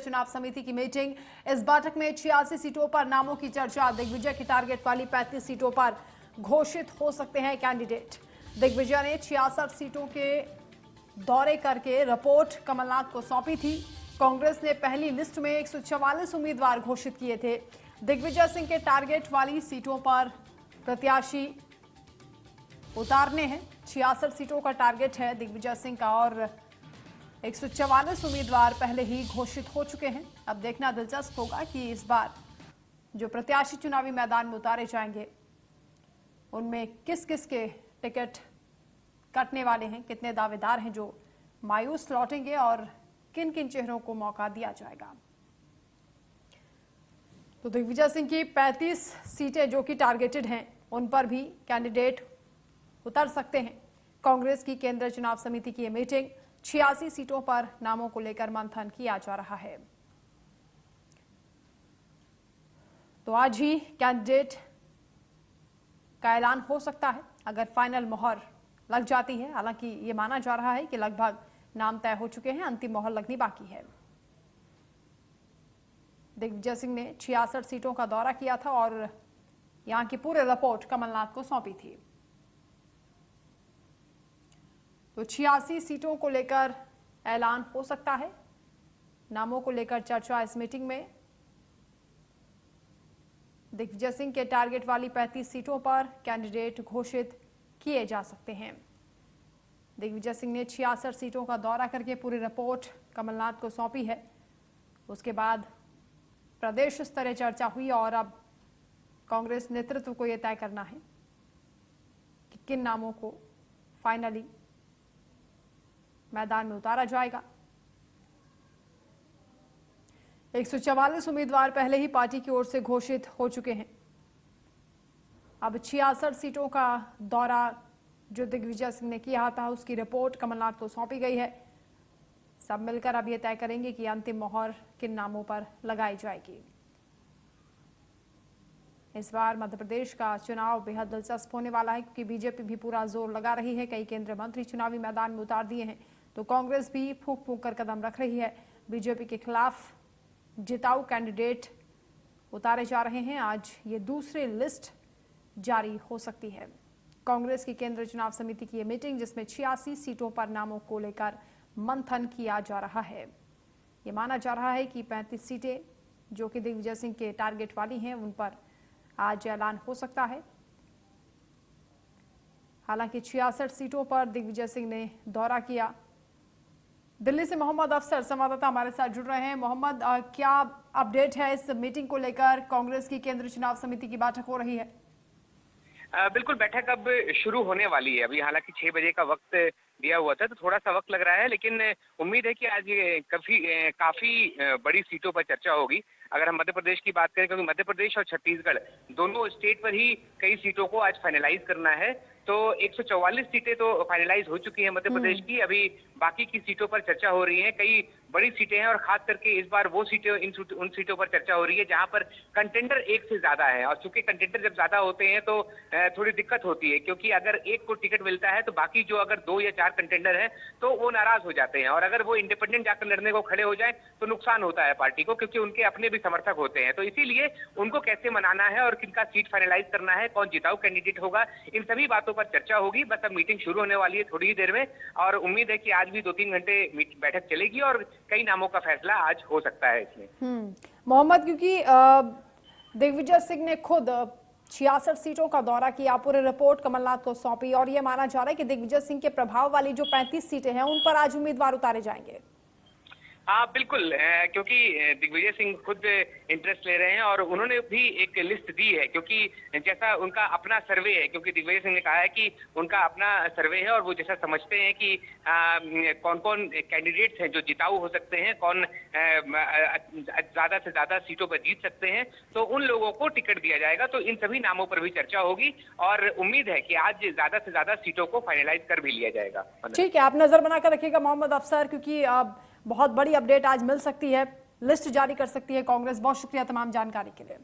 चुनाव समिति की मीटिंग। इस बैठक में 86 सीटों पर नामों की चर्चा। दिग्विजय की टारगेट वाली 35 सीटों पर घोषित हो सकते हैं कैंडिडेट। दिग्विजय ने 66 सीटों के दौरे करके रिपोर्ट कमलनाथ को सौंपी थी। कांग्रेस ने पहली लिस्ट में 144 उम्मीदवार घोषित किए थे। दिग्विजय सिंह के टारगेट वाली सीटों पर प्रत्याशी उतारने हैं। 66 सीटों का टारगेट है दिग्विजय सिंह का और 144 उम्मीदवार पहले ही घोषित हो चुके हैं। अब देखना दिलचस्प होगा कि इस बार जो प्रत्याशी चुनावी मैदान में उतारे जाएंगे उनमें किस किस के टिकट कटने वाले हैं, कितने दावेदार हैं जो मायूस लौटेंगे और किन किन चेहरों को मौका दिया जाएगा। तो दिग्विजय सिंह की 35 सीटें जो कि टारगेटेड हैं उन पर भी कैंडिडेट उतर सकते हैं। कांग्रेस की केंद्रीय चुनाव समिति की मीटिंग, 86 सीटों पर नामों को लेकर मंथन किया जा रहा है। तो आज ही कैंडिडेट का ऐलान हो सकता है अगर फाइनल मोहर लग जाती है। हालांकि ये माना जा रहा है कि लगभग नाम तय हो चुके हैं, अंतिम मोहर लगनी बाकी है। दिग्विजय सिंह ने 66 सीटों का दौरा किया था और यहां की पूरी रिपोर्ट कमलनाथ को सौंपी थी। तो 86 सीटों को लेकर ऐलान हो सकता है। नामों को लेकर चर्चा इस मीटिंग में। दिग्विजय सिंह के टारगेट वाली 35 सीटों पर कैंडिडेट घोषित किए जा सकते हैं। दिग्विजय सिंह ने 66 सीटों का दौरा करके पूरी रिपोर्ट कमलनाथ को सौंपी है। उसके बाद प्रदेश स्तरीय चर्चा हुई और अब कांग्रेस नेतृत्व को यह तय करना है कि किन नामों को फाइनली मैदान में उतारा जाएगा। 144 उम्मीदवार पहले ही पार्टी की ओर से घोषित हो चुके हैं। अब 66 सीटों का दौरा जो दिग्विजय सिंह ने किया था उसकी रिपोर्ट कमलनाथ को सौंपी गई है। सब मिलकर अब यह तय करेंगे कि अंतिम मोहर किन नामों पर लगाई जाएगी। इस बार मध्य प्रदेश का चुनाव बेहद दिलचस्प होने वाला है क्योंकि बीजेपी भी पूरा जोर लगा रही है। कई केंद्रीय मंत्री चुनावी मैदान में उतार दिए हैं तो कांग्रेस भी फूंक फूंक कर कदम रख रही है। बीजेपी के खिलाफ जिताऊ कैंडिडेट उतारे जा रहे हैं। आज ये दूसरी लिस्ट जारी हो सकती है। कांग्रेस की केंद्रीय चुनाव समिति की ये मीटिंग जिसमें 86 सीटों पर नामों को लेकर मंथन किया जा रहा है। ये माना जा रहा है कि 35 सीटें जो कि दिग्विजय सिंह के टारगेट वाली हैं उन पर आज ऐलान हो सकता है। हालांकि 66 सीटों पर दिग्विजय सिंह ने दौरा किया। दिल्ली से मोहम्मद अफसर संवाददाता हमारे साथ जुड़ रहे हैं। मोहम्मद, क्या अपडेट है इस मीटिंग को लेकर? कांग्रेस की केंद्रीय चुनाव समिति की बैठक हो रही है। बिल्कुल, बैठक अब शुरू होने वाली है। अभी हालांकि 6 बजे का वक्त दिया हुआ था तो थोड़ा सा वक्त लग रहा है, लेकिन उम्मीद है कि आज काफी बड़ी सीटों पर चर्चा होगी। अगर हम मध्य प्रदेश की बात करें, क्योंकि मध्य प्रदेश और छत्तीसगढ़ दोनों स्टेट पर ही कई सीटों को आज फाइनलाइज करना है, तो 144 सीटें तो फाइनलाइज हो चुकी हैं मध्य प्रदेश की। अभी बाकी की सीटों पर चर्चा हो रही है। कई बड़ी सीटें हैं और खास करके इस बार वो सीटें उन सीटों पर चर्चा हो रही है जहां पर कंटेंडर एक से ज्यादा है। और चूंकि कंटेंडर जब ज्यादा होते हैं तो थोड़ी दिक्कत होती है, क्योंकि अगर एक को टिकट मिलता है तो बाकी जो अगर 2 या 4 कंटेंडर हैं तो वो नाराज हो जाते हैं, और अगर वो इंडिपेंडेंट जाकर लड़ने को खड़े हो जाए तो नुकसान होता है पार्टी को, क्योंकि उनके अपने भी समर्थक होते हैं। तो इसीलिए उनको कैसे मनाना है और किनका सीट फाइनलाइज करना है, कौन जिताऊ कैंडिडेट होगा, इन सभी बातों पर चर्चा होगी। बस अब मीटिंग शुरू होने वाली है थोड़ी ही देर में और उम्मीद है कि आज भी 2-3 घंटे बैठक चलेगी और कई नामों का फैसला आज हो सकता है इसमें। मोहम्मद, क्योंकि दिग्विजय सिंह ने खुद 66 सीटों का दौरा किया, पूरी रिपोर्ट कमलनाथ को सौंपी और यह माना जा रहा है कि दिग्विजय सिंह के प्रभाव वाली जो 35 सीटें हैं उन पर आज उम्मीदवार उतारे जाएंगे। हाँ बिल्कुल, क्योंकि दिग्विजय सिंह खुद इंटरेस्ट ले रहे हैं और उन्होंने भी एक लिस्ट दी है, क्योंकि जैसा उनका अपना सर्वे है, क्योंकि दिग्विजय सिंह ने कहा है कि उनका अपना सर्वे है और वो जैसा समझते हैं कि कौन कौन कैंडिडेट्स हैं जो जिताऊ हो सकते हैं, कौन ज्यादा से ज्यादा सीटों पर जीत सकते हैं, तो उन लोगों को टिकट दिया जाएगा। तो इन सभी नामों पर भी चर्चा होगी और उम्मीद है कि आज ज्यादा से ज्यादा सीटों को फाइनलाइज कर भी लिया जाएगा। ठीक है, आप नजर बनाकर रखिएगा मोहम्मद अफसर, क्योंकि बहुत बड़ी अपडेट आज मिल सकती है, लिस्ट जारी कर सकती है कांग्रेस। बहुत शुक्रिया तमाम जानकारी के लिए।